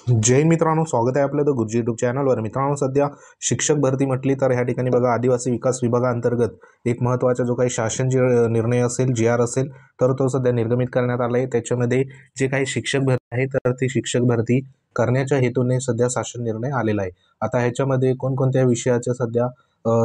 जय मित्रांनो, स्वागत आहे आपलं द गुरुजी यूट्यूब चॅनलवर। मित्रांनो, सध्या शिक्षक भरती म्हटली तर ह्या ठिकाणी बघा आदिवासी विकास विभागाअंतर्गत एक महत्त्वाचा जो काही शासन निर्णय असेल, GR असेल, तर तो सध्या निर्गमित करण्यात आला आहे। त्याच्यामध्ये जे काही शिक्षक भरती आहे तर ती शिक्षक भरती करण्याच्या हेतूने सध्या शासन निर्णय आलेला आहे। आता ह्याच्यामध्ये कोणकोणत्या विषयाचे सध्या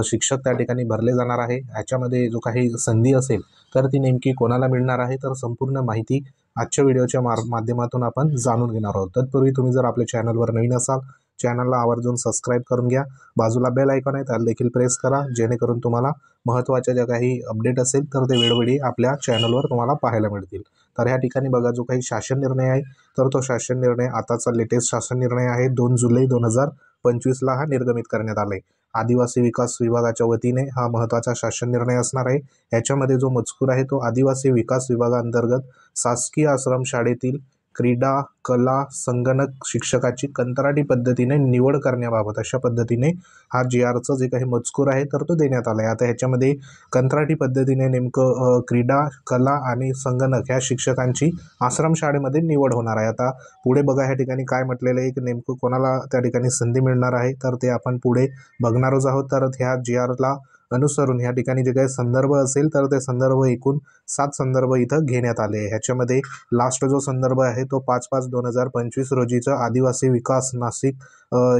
शिक्षक त्या ठिकाणी भरले जाणार आहे, ह्याच्यामध्ये जो काही संधी असेल तर ती नेमकी कोणाला मिळणार आहे, तर संपूर्ण माहिती आजच्या व्हिडिओच्या माध्यमातून आपण जाणून घेणार आहोत। तत्पूर्वी तुम्ही जर आपल्या चॅनलवर नवीन असाल, चॅनलला आवर्जून सबस्क्राईब करून घ्या। बाजूला बेल आयकॉन आहे, त्याला देखील प्रेस करा, जेणेकरून तुम्हाला महत्त्वाच्या ज्या काही अपडेट असेल तर ते वेळोवेळी आपल्या चॅनलवर तुम्हाला पाहायला मिळतील। तर ह्या ठिकाणी बघा, जो काही शासन निर्णय आहे तर तो शासन निर्णय आताचा लेटेस्ट शासन निर्णय आहे। 2 जुलै 2025ला हा निर्गमित करण्यात आला आहे। आदिवासी विकास विभागाच्या वतीने हा महत्त्वाचा शासन निर्णय असणार आहे। याच्यामध्ये जो मजकूर आहे तो आदिवासी विकास विभागाअंतर्गत शासकीय आश्रम शाळेतील क्रीडा, कला, संगणक शिक्षकाची कंत्राटी पद्धतीने निवड करण्याबाबत अशा पद्धतीने हा GRचं जे काही मजकूर आहे तर तो देण्यात आला आहे। आता ह्याच्यामध्ये कंत्राटी पद्धतीने नेमकं क्रीडा, कला आणि संगणक ह्या शिक्षकांची आश्रमशाळेमध्ये निवड होणार आहे। आता पुढे बघा ह्या ठिकाणी काय म्हटलेलं आहे की नेमकं कोणाला त्या ठिकाणी संधी मिळणार आहे, तर ते आपण पुढे बघणारच आहोत। तर ह्या GRला अनुसरून ह्या ठिकाणी जे काही संदर्भ असेल तर ते संदर्भ एकूण 7 संदर्भ इथं घेण्यात आले आहे। ह्याच्यामध्ये लास्ट जो संदर्भ आहे तो 5/5/2025 रोजीचा आदिवासी विकास नाशिक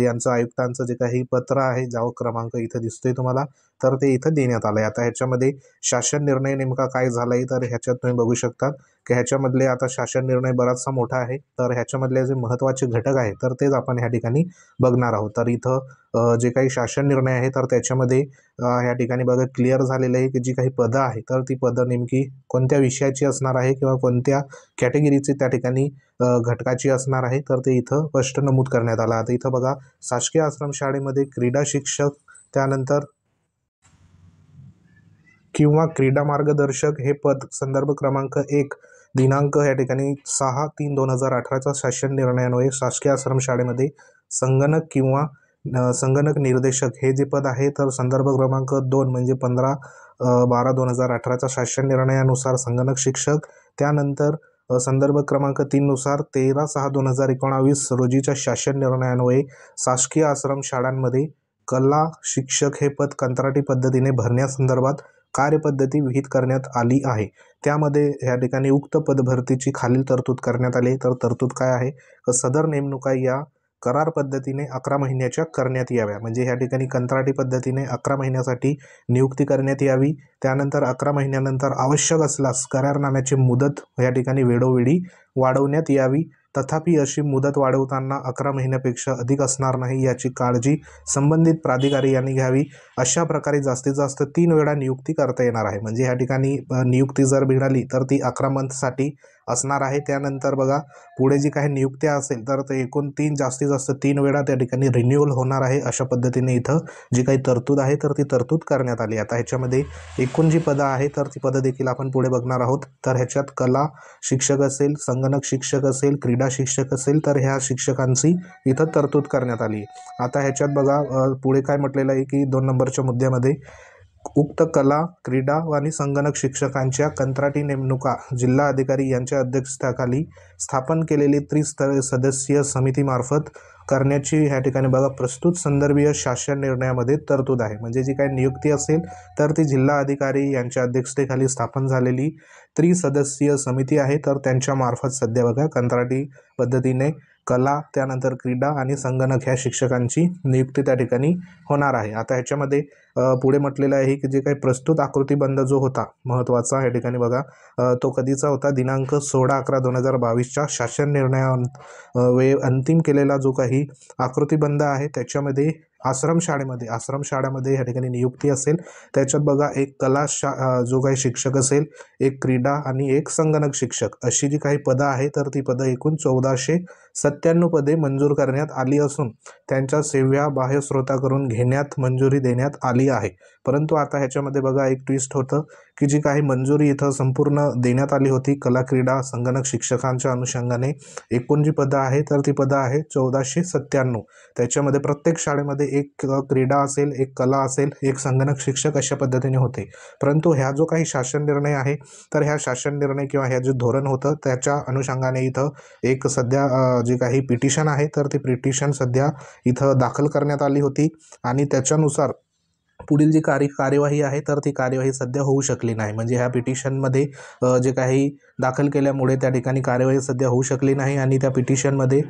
यांचं आयुक्तांचं जे काही पत्र आहे, ज्यावर क्रमांक इथं दिसतोय तुम्हाला, तर ते इथं देण्यात आलं आहे। आता ह्याच्यामध्ये शासन निर्णय नेमका काय झाला आहे, तर ह्याच्यात तुम्ही बघू शकता की ह्याच्यामधले आता शासन निर्णय बराचसा मोठा आहे। तर ह्याच्यामधले जे महत्त्वाचे घटक आहे तर तेच आपण ह्या ठिकाणी बघणार आहोत। तर इथं जे काही शासन निर्णय आहे तर त्याच्यामध्ये ह्या ठिकाणी बघा क्लिअर झालेलं आहे की जी काही पदं आहे तर ती पदं नेमकी कोणत्या विषयाची असणार आहे किंवा कोणत्या कॅटेगरीची त्या ठिकाणी घटकाची असणार आहे, तर ते इथं स्पष्ट नमूद करण्यात आलं। आता इथं बघा, शासकीय आश्रमशाळेमध्ये क्रीडा शिक्षक, त्यानंतर किंवा क्रीडा मार्गदर्शक हे पद संदर्भ क्रमांक 1 दिनांक या ठिकाणी 6/3/2018चा शासन निर्णयान्वये शासकीय आश्रमशाळेमध्ये संगणक किंवा संगणक निर्देशक हे जे पद आहे तर संदर्भ क्रमांक 2 म्हणजे 15/12/2018चा शासन निर्णयानुसार संगणक शिक्षक, त्यानंतर संदर्भ क्रमांक 3 नुसार 13/6/2019 रोजीच्या शासन निर्णयान्वये शासकीय आश्रमशाळांमध्ये कला शिक्षक हे पद कंत्राटी पद्धतीने भरण्यासंदर्भात कार्यपद्धती विहित करण्यात आली आहे। त्यामध्ये या ठिकाणी उक्त पदभरतीची खालील तरतूद करण्यात आली। तर तरतूद काय आहे, तर सदर नेमणुका या करार पद्धतीने 11 महिन्याच्या करण्यात याव्या। म्हणजे या ठिकाणी कंत्राटी पद्धतीने 11 महिन्यासाठी नियुक्ती करण्यात यावी। त्यानंतर 11 महिन्यानंतर आवश्यक असल्यास करारनाम्याची मुदत या ठिकाणी वेळोवेळी वाढवण्यात यावी। तथापि अशी मुदत वाढवताना 11 महिन्यापेक्षा अधिक असणार नाही याची काळजी संबंधित प्राधिकारी यांनी घ्यावी। अशा प्रकारे जास्तीत जास्त 3 वेळा नियुक्ती करता येणार आहे। म्हणजे या ठिकाणी नियुक्ती जर मिळाली तर ती 11 मंथसाठी असणार आहे। त्यानंतर बघा, पुढे जी काही नियुक्त्या असेल तर ते एकूण जास्तीत जास्त 3 वेळा त्या ठिकाणी रिन्युअल होणार आहे। अशा पद्धतीने इथं जी काही तरतूद आहे तर ती तरतूद करण्यात आली। आता ह्याच्यामध्ये एकूण जी पदं आहे तर ती पदं देखील आपण पुढे बघणार आहोत। तर ह्याच्यात कला शिक्षक असेल, संगणक शिक्षक असेल, क्रीडा शिक्षक असेल, तर ह्या शिक्षकांची इथं तरतूद करण्यात आली। आता ह्याच्यात बघा पुढे काय म्हटलेलं आहे की 2 नंबरच्या मुद्द्यामध्ये उक्त कला, क्रीडा आणि संगणक शिक्षकांच्या कंत्राटी नेमणुका जिल्हा अधिकारी यांच्या अध्यक्षतेखाली स्थापन केलेली त्रिसदस्यीय समितीमार्फत करण्याची ह्या ठिकाणी बघा प्रस्तुत संदर्भीय शासन निर्णयामध्ये तरतूद आहे। म्हणजे जी काही नियुक्ती असेल तर ती जिल्हा अधिकारी यांच्या अध्यक्षतेखाली स्थापन झालेली त्रिसदस्यीय समिती आहे। तर त्यांच्या मार्फत सध्या बघा कंत्राटी पद्धतीने कला, त्यानंतर क्रीडा आणि संगणक ह्या शिक्षकांची नियुक्ती त्या ठिकाणी होणार आहे। आता ह्याच्यामध्ये पुढे म्हटलेलं आहे की जे काही प्रस्तुत आकृतीबंध जो होता महत्त्वाचा या ठिकाणी बघा, तो कधीचा होता, दिनांक 16/11/2022च्या शासन निर्णयान्वये अंतिम केलेला जो काही आकृतीबंध आहे त्याच्यामध्ये आश्रमशाळेमध्ये या ठिकाणी नियुक्ती असेल, त्याच्यात बघा एक कला जो काही शिक्षक असेल, एक क्रीडा आणि एक संगणक शिक्षक अशी जी काही पदं आहे तर ती पदं एकूण 1497 पदे मंजूर करण्यात आली असून त्यांच्या सेवा बाह्य स्रोताकडून घेण्यात मंजुरी देण्यात आली आहे। परंतु आता ह्याच्यामध्ये बघा एक ट्विस्ट होतं की जी काही मंजुरी इथं संपूर्ण देण्यात आली होती कला क्रीडा संगणक शिक्षकांच्या अनुषंगाने. एकूण जी पदं आहे तर ती पदं आहे 1497. त्याच्यामध्ये प्रत्येक शाळेमध्ये एक क्रीडा असेल, एक कला असेल, एक संगणक शिक्षक अशा पद्धतीने होते. परंतु ह्या जो काही शासन निर्णय आहे तर ह्या शासन निर्णय किंवा ह्या जे धोरण होतं त्याच्या अनुषंगाने इथं एक सध्या जी काही पिटिशन आहे तर ती पिटिशन सध्या इथं दाखल करण्यात आली होती आणि त्याच्यानुसार पुढील जी कार्यवाही आहे तर ती कार्यवाही सध्या होऊ शकली नाही. म्हणजे ह्या पिटिशनमध्ये जे काही दाखल केल्यामुळे त्या ठिकाणी कार्यवाही सध्या होऊ शकली नाही आणि त्या पिटिशनमध्ये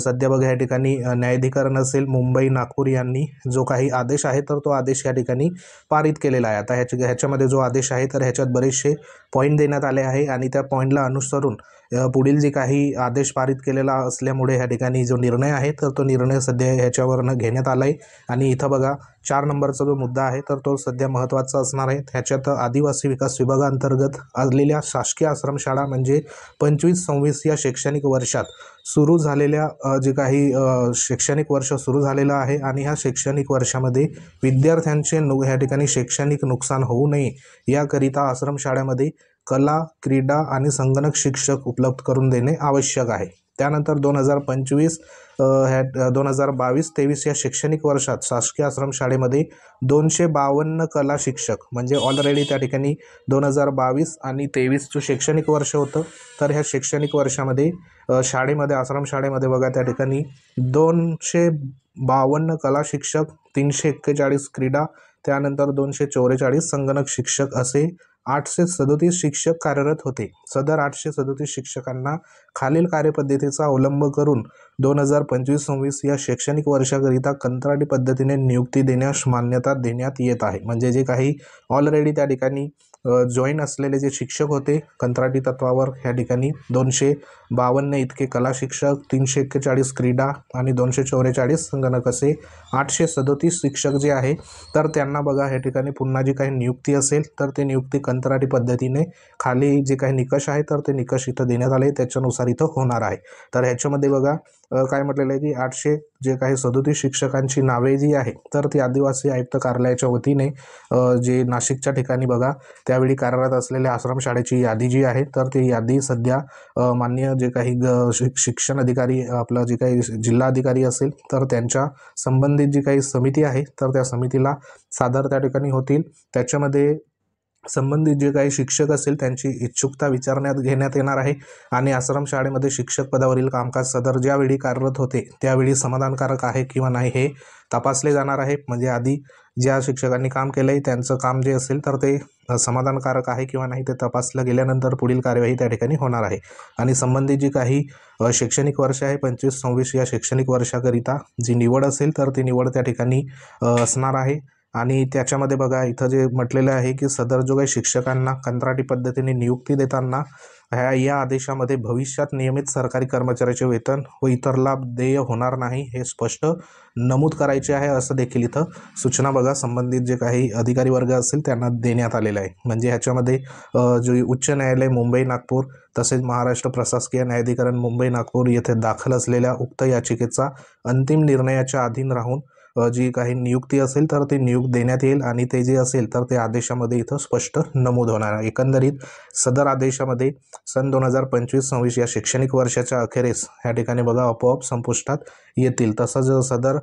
सध्या बघा या ठिकाणी न्यायाधिकरण असेल मुंबई नागपूर यांनी जो काही आदेश आहे तर तो आदेश या ठिकाणी पारित केलेला आहे. आता ह्याच्यामध्ये जो आदेश आहे तर ह्याच्यात बरेचसे पॉईंट देण्यात आले आहे आणि त्या पॉईंटला अनुसरून पुढील जे काही आदेश पारित केलेला असल्यामुळे ह्या ठिकाणी जो निर्णय आहे तर तो निर्णय सध्या ह्याच्यावरनं घेण्यात आला आहे. आणि इथं बघा 4 नंबरचा जो मुद्दा आहे तर तो सध्या महत्त्वाचा असणार आहे. ह्याच्यात आदिवासी विकास विभागाअंतर्गत असलेल्या शासकीय आश्रमशाळा म्हणजे 25-26 या शैक्षणिक वर्षात सुरू झालेल्या जे काही शैक्षणिक वर्ष सुरू झालेलं आहे आणि ह्या शैक्षणिक वर्षामध्ये विद्यार्थ्यांचे ह्या ठिकाणी शैक्षणिक नुकसान होऊ नये याकरिता आश्रमशाळेमध्ये कला क्रीडा आणि संगणक शिक्षक उपलब्ध करून देणे आवश्यक आहे. त्यानंतर 2025 2022-23 या शैक्षणिक वर्षात शासकीय आश्रमशाळेमध्ये 252 कला शिक्षक म्हणजे ऑलरेडी त्या ठिकाणी 2022 आणि 23 जो शैक्षणिक वर्ष होतं तर ह्या शैक्षणिक वर्षामध्ये शाळेमध्ये आश्रमशाळेमध्ये बघा त्या ठिकाणी 252 कला शिक्षक, 341 क्रीडा, त्यानंतर 244 संगणक शिक्षक असे 837 शिक्षक कार्यरत होते. सदर 837 शिक्षकांना खालील कार्यपद्धतीचा अवलंब करून 2025-26 या शैक्षणिक वर्षाकरिता कंत्राटी पद्धतीने नियुक्ती देण्यास मान्यता देण्यात येत आहे. म्हणजे जे काही ऑलरेडी त्या ठिकाणी जॉईन असलेले जे शिक्षक होते कंत्राटी तत्वावर ह्या ठिकाणी 252 इतके कला शिक्षक, 341 क्रीडा आणि 244 संगणक असे 837 शिक्षक जे आहे तर त्यांना बघा ह्या ठिकाणी पुन्हा जी काही नियुक्ती असेल तर ते नियुक्ती कंत्राटी पद्धतीने खाली जे काही निकष आहे तर ते निकष इथं देण्यात आले त्याच्यानुसार इथं होणार आहे. तर ह्याच्यामध्ये बघा काय म्हटलेलं आहे की 800 जे काही 37 शिक्षकांची नावे जी आहे तर ती आदिवासी आयुक्त कार्यालयाच्या वतीने जे नाशिकच्या ठिकाणी बघा त्यावेळी कार्यरत असलेल्या आश्रमशाळेची यादी जी आहे तर ती यादी सध्या माननीय जे काही शिक्षण अधिकारी आपला जे काही जिल्हाधिकारी असेल तर त्यांच्या संबंधित जी काही समिती आहे तर त्या समितीला सादर त्या ठिकाणी होतील. त्याच्यामध्ये संबंधित जे काही शिक्षक असेल त्यांची इच्छुकता घेण्यात येणार आहे आणि आश्रमशाळेमध्ये शिक्षक पदावरील कामकाज सदर ज्यावेळी कार्यरत होते त्यावेळी समाधानकारक आहे किंवा नाही हे तपासले जाणार आहे. म्हणजे आधी ज्या शिक्षकांनी काम केलं आहे त्यांचं काम जे असेल तर ते समाधानकारक आहे किंवा नाही ते तपासलं गेल्यानंतर पुढील कार्यवाही त्या ठिकाणी होणार आहे. आणि संबंधित जी काही शैक्षणिक वर्ष आहे 25-26 या शैक्षणिक वर्षाकरिता जी निवड असेल तर ती निवड त्या ठिकाणी असणार आहे. आणि त्याच्यामध्ये बघा इथं जे म्हटलेलं आहे की सदर जो काही शिक्षकांना कंत्राटी पद्धतीने नियुक्ती देताना या आदेशामध्ये भविष्यात नियमित सरकारी कर्मचाऱ्याचे वेतन व इतर लाभ देय होणार नाही हे स्पष्ट नमूद करायचे आहे असं देखील इथं सूचना बघा संबंधित जे काही अधिकारी वर्ग असेल त्यांना देण्यात आलेलं आहे. म्हणजे ह्याच्यामध्ये जे उच्च न्यायालय मुंबई नागपूर तसेच महाराष्ट्र प्रशासकीय न्यायाधिकरण मुंबई नागपूर येथे दाखल असलेल्या उक्त याचिकेचा अंतिम निर्णयाच्या अधीन राहून जी काही नियुक्ती असेल तर ती नियुक्ती देण्यात येईल आणि ते जे असेल तर ते आदेशामध्ये इथं स्पष्ट नमूद होणार आहे. एकंदरीत सदर आदेशामध्ये सन 2025-26 या शैक्षणिक वर्षाच्या अखेरीस ह्या ठिकाणी बघा आपोआप संपुष्टात येतील. तसंच सदर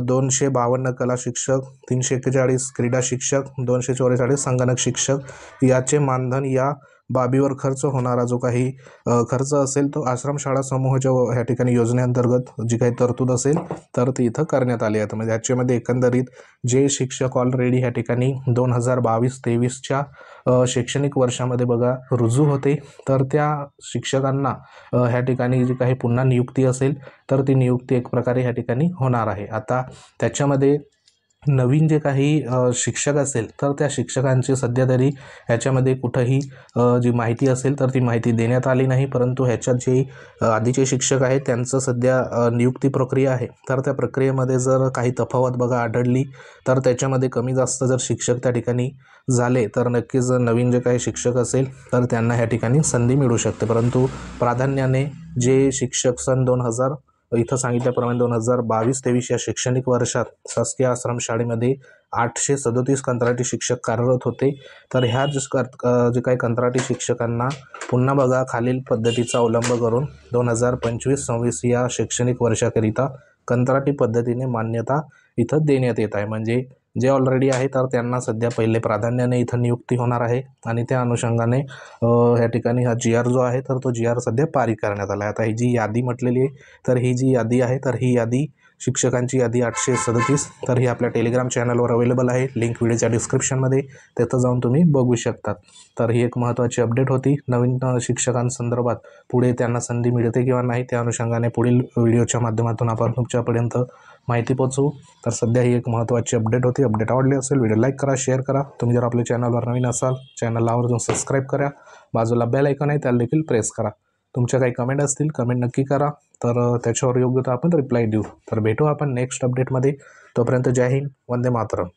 252 कला शिक्षक, 341 क्रीडा शिक्षक, 244 संगणक शिक्षक याचे मानधन या बाबीवर खर्च होणारा जो काही खर्च असेल तो आश्रमशाळा समूहाच्या ह्या ठिकाणी योजनेअंतर्गत जी काही तरतूद असेल तर ती इथं करण्यात आली आहे. म्हणजे ह्याच्यामध्ये एकंदरीत जे शिक्षक ऑलरेडी ह्या ठिकाणी 2022-23च्या शैक्षणिक वर्षामध्ये बघा रुजू होते तर त्या शिक्षकांना ह्या ठिकाणी जी काही पुन्हा नियुक्ती असेल तर ती नियुक्ती एक प्रकारे ह्या ठिकाणी होणार आहे. आता त्याच्यामध्ये नवीन जे काही शिक्षक असेल तर त्या शिक्षकांची सध्या तरी ह्याच्यामध्ये कुठंही जी माहिती असेल तर ती माहिती देण्यात आली नाही. परंतु ह्याच्यात जे आधीचे शिक्षक आहेत त्यांचं सध्या नियुक्ती प्रक्रिया आहे तर त्या प्रक्रियेमध्ये जर काही तफावत बघा आढळली तर त्याच्यामध्ये कमी जास्त जर शिक्षक त्या ठिकाणी झाले तर नक्कीच नवीन जे काही शिक्षक असेल तर त्यांना ह्या ठिकाणी संधी मिळू शकते. परंतु प्राधान्याने जे शिक्षक सन इथं सांगितल्याप्रमाणे 2022-23 या शैक्षणिक वर्षात शासकीय आश्रमशाळेमध्ये 837 कंत्राटी शिक्षक कार्यरत होते. तर ह्या जे काही कंत्राटी शिक्षकांना पुन्हा बघा खालील पद्धतीचा अवलंब करून 2025-26 या शैक्षणिक वर्षाकरिता कंत्राटी पद्धतीने मान्यता इथं देण्यात येत आहे. म्हणजे जे ऑलरेडी आहे तर त्यांना सध्या पहिले प्राधान्याने इथं नियुक्ती होणार आहे आणि त्या अनुषंगाने या ठिकाणी हा GR जो आहे तर तो GR सध्या पारित करण्यात आला आहे. आता ही जी यादी म्हटलेली आहे तर ही जी यादी आहे तर ही यादी शिक्षकांची यादी 837 तर ही आपल्या टेलिग्राम चॅनलवर अवेलेबल आहे. लिंक व्हिडिओच्या डिस्क्रिप्शनमध्ये, तिथं जाऊन तुम्ही बघू शकतात. तर ही एक महत्त्वाची अपडेट होती. नवीन शिक्षकांसंदर्भात पुढे त्यांना संधी मिळते किंवा नाही त्या अनुषंगाने पुढील व्हिडिओच्या माध्यमातून आपण तुमच्यापर्यंत माहिती पोहोचवू. तर सध्या ही एक महत्त्वाची अपडेट होती. अपडेट आवडली असेल व्हिडिओ लाईक करा, शेअर करा. तुम्ही जर आपल्या चॅनलवर नवीन असाल चॅनलला आवर्जून सबस्क्राईब करा. बाजूला बेल आयकॉन आहे त्याला देखील प्रेस करा. तुमच्या काही कमेंट असतील कमेंट नक्की करा, तर त्याच्यावर योग्य तर आपण रिप्लाय देऊ. तर भेटू आपण नेक्स्ट अपडेटमध्ये. तोपर्यंत जय हिंद, वंदे मातरम.